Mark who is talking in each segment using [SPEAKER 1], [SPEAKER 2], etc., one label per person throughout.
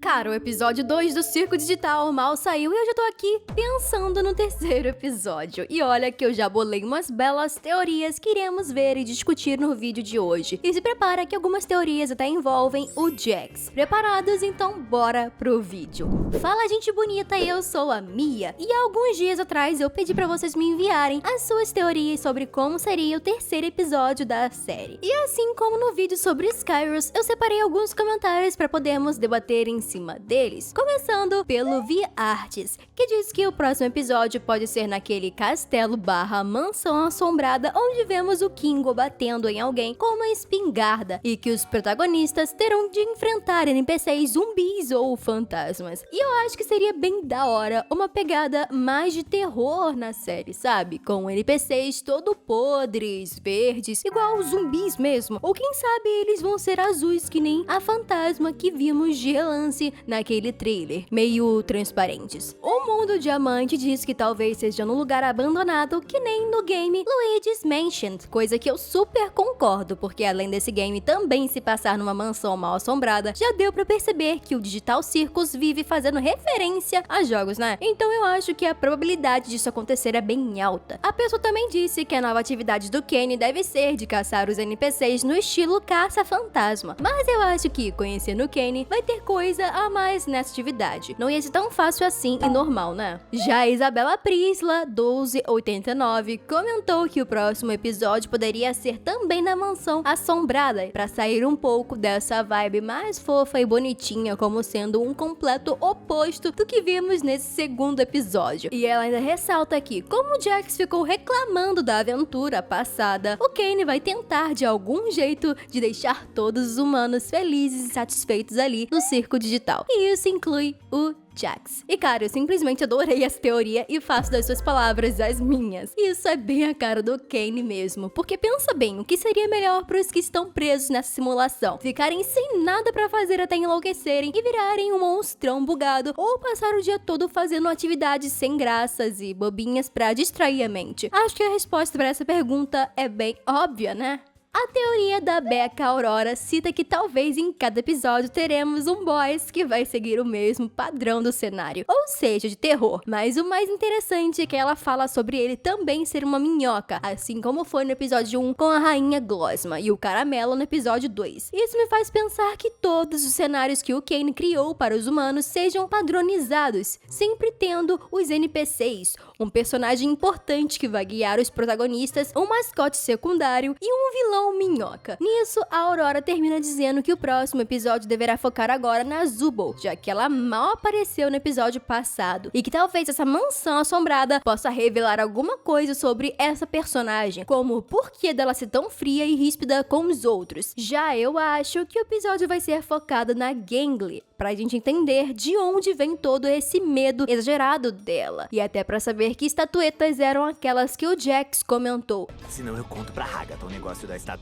[SPEAKER 1] Cara, o episódio 2 do Circo Digital mal saiu e eu já tô aqui pensando no terceiro episódio. E olha que eu já bolei umas belas teorias que iremos ver e discutir no vídeo de hoje. E se prepara que algumas teorias até envolvem o Jax. Preparados? Então bora pro vídeo. Fala, gente bonita, eu sou a Mia. E há alguns dias atrás eu pedi pra vocês me enviarem as suas teorias sobre como seria o terceiro episódio da série. E assim como no vídeo sobre Skyros, eu separei alguns comentários pra podermos debater em cima deles, começando pelo VArtes, que diz que o próximo episódio pode ser naquele castelo barra mansão assombrada onde vemos o Kingo batendo em alguém com uma espingarda e que os protagonistas terão de enfrentar NPCs zumbis ou fantasmas. E eu acho que seria bem da hora uma pegada mais de terror na série, sabe? Com NPCs todo podres, verdes, igual os zumbis mesmo, ou quem sabe eles vão ser azuis que nem a fantasma que vimos de relance naquele trailer, meio transparentes. O Mundo Diamante diz que talvez seja num lugar abandonado que nem no game Luigi's Mansion, coisa que eu super concordo, porque além desse game também se passar numa mansão mal assombrada, já deu pra perceber que o Digital Circus vive fazendo referência a jogos, né? Então eu acho que a probabilidade disso acontecer é bem alta. A pessoa também disse que a nova atividade do Kenny deve ser de caçar os NPCs no estilo caça-fantasma, mas eu acho que, conhecendo o Kenny, vai ter coisa a mais nessa atividade. Não ia ser tão fácil assim e normal, né? Já a Isabela Prisla, 1289, comentou que o próximo episódio poderia ser também na mansão assombrada, pra sair um pouco dessa vibe mais fofa e bonitinha, como sendo um completo oposto do que vimos nesse segundo episódio. E ela ainda ressalta que, como o Jax ficou reclamando da aventura passada, o Kenny vai tentar de algum jeito de deixar todos os humanos felizes e satisfeitos ali no circo digital. E isso inclui o Jax. E cara, eu simplesmente adorei essa teoria e faço das suas palavras as minhas. Isso é bem a cara do Kenny mesmo, porque pensa bem, o que seria melhor para os que estão presos nessa simulação? Ficarem sem nada pra fazer até enlouquecerem e virarem um monstrão bugado, ou passar o dia todo fazendo atividades sem graças e bobinhas pra distrair a mente? Acho que a resposta para essa pergunta é bem óbvia, né? A teoria da Becca Aurora cita que talvez em cada episódio teremos um boss que vai seguir o mesmo padrão do cenário, ou seja, de terror. Mas o mais interessante é que ela fala sobre ele também ser uma minhoca, assim como foi no episódio 1 com a rainha Glosma e o caramelo no episódio 2. Isso me faz pensar que todos os cenários que o Kane criou para os humanos sejam padronizados, sempre tendo os NPCs, um personagem importante que vai guiar os protagonistas, um mascote secundário e um vilão minhoca. Nisso, a Aurora termina dizendo que o próximo episódio deverá focar agora na Zubul, já que ela mal apareceu no episódio passado, e que talvez essa mansão assombrada possa revelar alguma coisa sobre essa personagem, como o porquê dela ser tão fria e ríspida com os outros. Já eu acho que o episódio vai ser focado na Gangly, pra gente entender de onde vem todo esse medo exagerado dela, e até pra saber que estatuetas eram aquelas que o Jax comentou.
[SPEAKER 2] Senão eu conto pra Hagatha o negócio da estatueta.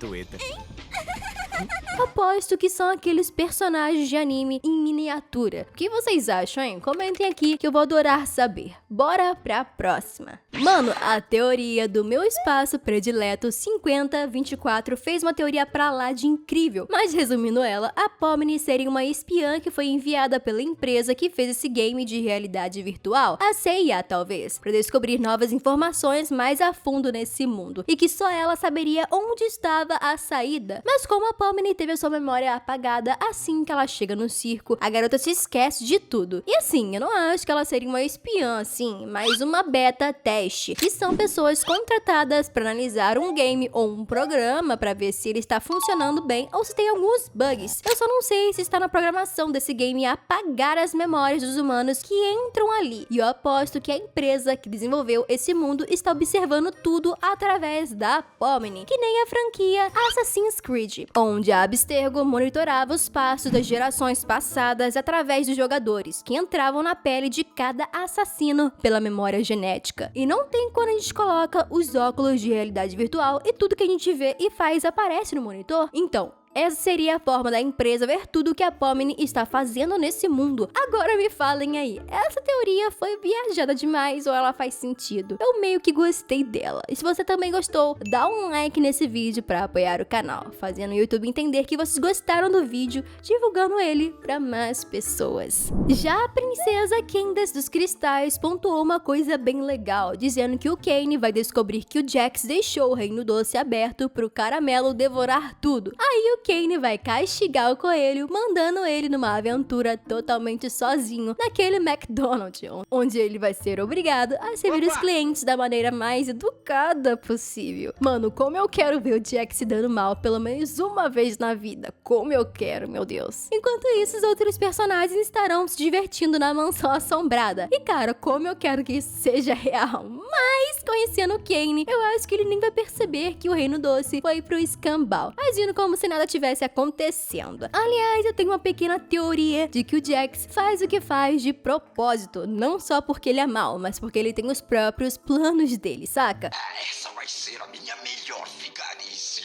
[SPEAKER 1] Aposto que são aqueles personagens de anime em miniatura. O que vocês acham, hein? Comentem aqui que eu vou adorar saber. Bora pra próxima. Mano, a teoria do meu espaço predileto 5024 fez uma teoria pra lá de incrível. Mas resumindo ela, a Pomni seria uma espiã que foi enviada pela empresa que fez esse game de realidade virtual, a CIA talvez, pra descobrir novas informações mais a fundo nesse mundo. E que só ela saberia onde estava a saída. Mas como a Pomni teve a sua memória apagada assim que ela chega no circo, a garota se esquece de tudo. E assim, eu não acho que ela seria uma espiã assim, mas uma beta teste, que são pessoas contratadas para analisar um game ou um programa para ver se ele está funcionando bem ou se tem alguns bugs. Eu só não sei se está na programação desse game apagar as memórias dos humanos que entram ali. E eu aposto que a empresa que desenvolveu esse mundo está observando tudo através da Pomni, que nem a franquia Assassin's Creed, onde a Abstergo monitorava os passos das gerações passadas através dos jogadores, que entravam na pele de cada assassino pela memória genética. E não tem quando a gente coloca os óculos de realidade virtual e tudo que a gente vê e faz aparece no monitor? Então, Essa seria a forma da empresa ver tudo o que a Pomni está fazendo nesse mundo. Agora me falem aí, essa teoria foi viajada demais ou ela faz sentido? Eu meio que gostei dela. E se você também gostou, dá um like nesse vídeo pra apoiar o canal, fazendo o YouTube entender que vocês gostaram do vídeo, divulgando ele pra mais pessoas. Já a princesa Candace dos Cristais pontuou uma coisa bem legal, dizendo que o Kane vai descobrir que o Jax deixou o Reino Doce aberto pro caramelo devorar tudo. Aí o Kane vai castigar o coelho, mandando ele numa aventura totalmente sozinho naquele McDonald's, onde ele vai ser obrigado a servir os clientes da maneira mais educada possível. Mano, como eu quero ver o Jax se dando mal pelo menos uma vez na vida. Como eu quero, meu Deus. Enquanto isso, os outros personagens estarão se divertindo na mansão assombrada. E cara, como eu quero que isso seja real. Mas, conhecendo o Kane, eu acho que ele nem vai perceber que o Reino Doce foi pro escambau, agindo como se nada tivesse acontecendo. Aliás, eu tenho uma pequena teoria de que o Jax faz o que faz de propósito, não só porque ele é mau, mas porque ele tem os próprios planos dele, saca?
[SPEAKER 3] Essa vai ser a minha melhor vigarice.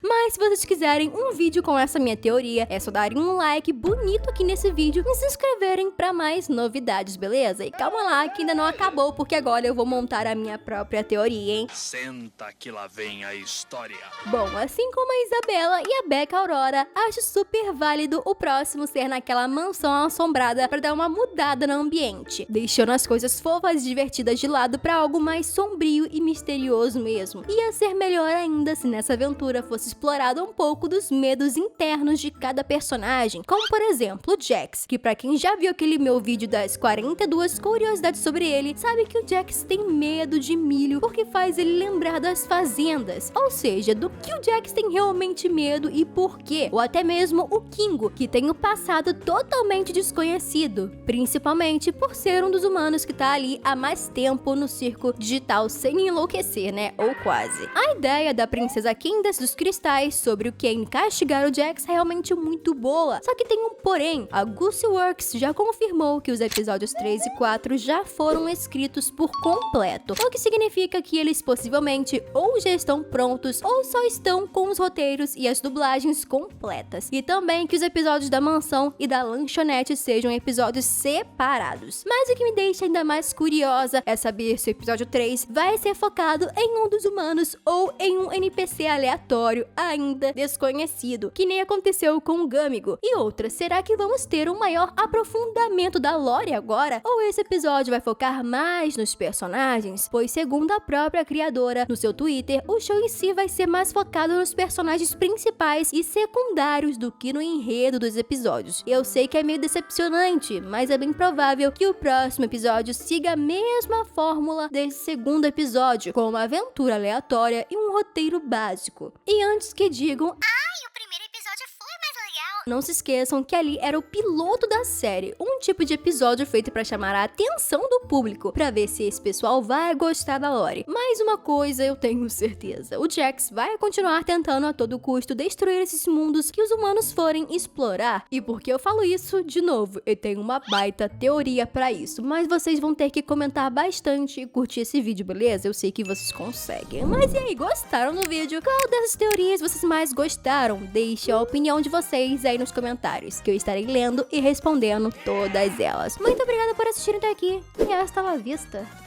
[SPEAKER 1] Mas se vocês quiserem um vídeo com essa minha teoria, é só darem um like bonito aqui nesse vídeo e se inscreverem pra mais novidades, beleza? E calma lá que ainda não acabou, porque agora eu vou montar a minha própria teoria, hein?
[SPEAKER 4] Senta que lá vem a história.
[SPEAKER 1] Bom, assim como a Isabela e a Becca Aurora, acho super válido o próximo ser naquela mansão assombrada pra dar uma mudada no ambiente, deixando as coisas fofas e divertidas de lado pra algo mais sombrio e misterioso mesmo. Ia ser melhor ainda se nessa aventura fosse explorado um pouco dos medos internos de cada personagem, como por exemplo o Jax, que pra quem já viu aquele meu vídeo das 42 curiosidades sobre ele, sabe que o Jax tem medo de milho porque faz ele lembrar das fazendas, ou seja, do que o Jax tem realmente medo e por quê, ou até mesmo o Kingo, que tem um passado totalmente desconhecido, principalmente por ser um dos humanos que tá ali há mais tempo no circo digital sem enlouquecer, né, ou quase. A ideia da princesa Candace dos Cristais sobre o Kane castigar o Jax é realmente muito boa, só que tem um porém. A Goose Works já confirmou que os episódios 3 e 4 já foram escritos por completo, o que significa que eles possivelmente ou já estão prontos ou só estão com os roteiros e as dublagens completas, e também que os episódios da mansão e da lanchonete sejam episódios separados. Mas o que me deixa ainda mais curiosa é saber se o episódio 3 vai ser focado em um dos humanos ou em um NPC aleatório ainda desconhecido, que nem aconteceu com o Gâmigo. E outra, será que vamos ter um maior aprofundamento da lore agora? Ou esse episódio vai focar mais nos personagens? Pois segundo a própria criadora, no seu Twitter, o show em si vai ser mais focado nos personagens principais e secundários do que no enredo dos episódios. Eu sei que é meio decepcionante, mas é bem provável que o próximo episódio siga a mesma fórmula desse segundo episódio, com uma aventura aleatória e um roteiro básico. E antes que digam,
[SPEAKER 5] Ai, o primeiro episódio foi mais legal.
[SPEAKER 1] não se esqueçam que ali era o piloto da série, um tipo de episódio feito pra chamar a atenção do público, pra ver se esse pessoal vai gostar da lore. Mas uma coisa eu tenho certeza, o Jax vai continuar tentando a todo custo destruir esses mundos que os humanos forem explorar. E por que eu falo isso? De novo, eu tenho uma baita teoria pra isso, mas vocês vão ter que comentar bastante e curtir esse vídeo, beleza? Eu sei que vocês conseguem. Mas e aí, gostaram do vídeo? Qual dessas teorias vocês mais gostaram? Deixe a opinião de vocês aí nos comentários, que eu estarei lendo e respondendo todas elas. Muito obrigada por assistirem até aqui e hasta la vista!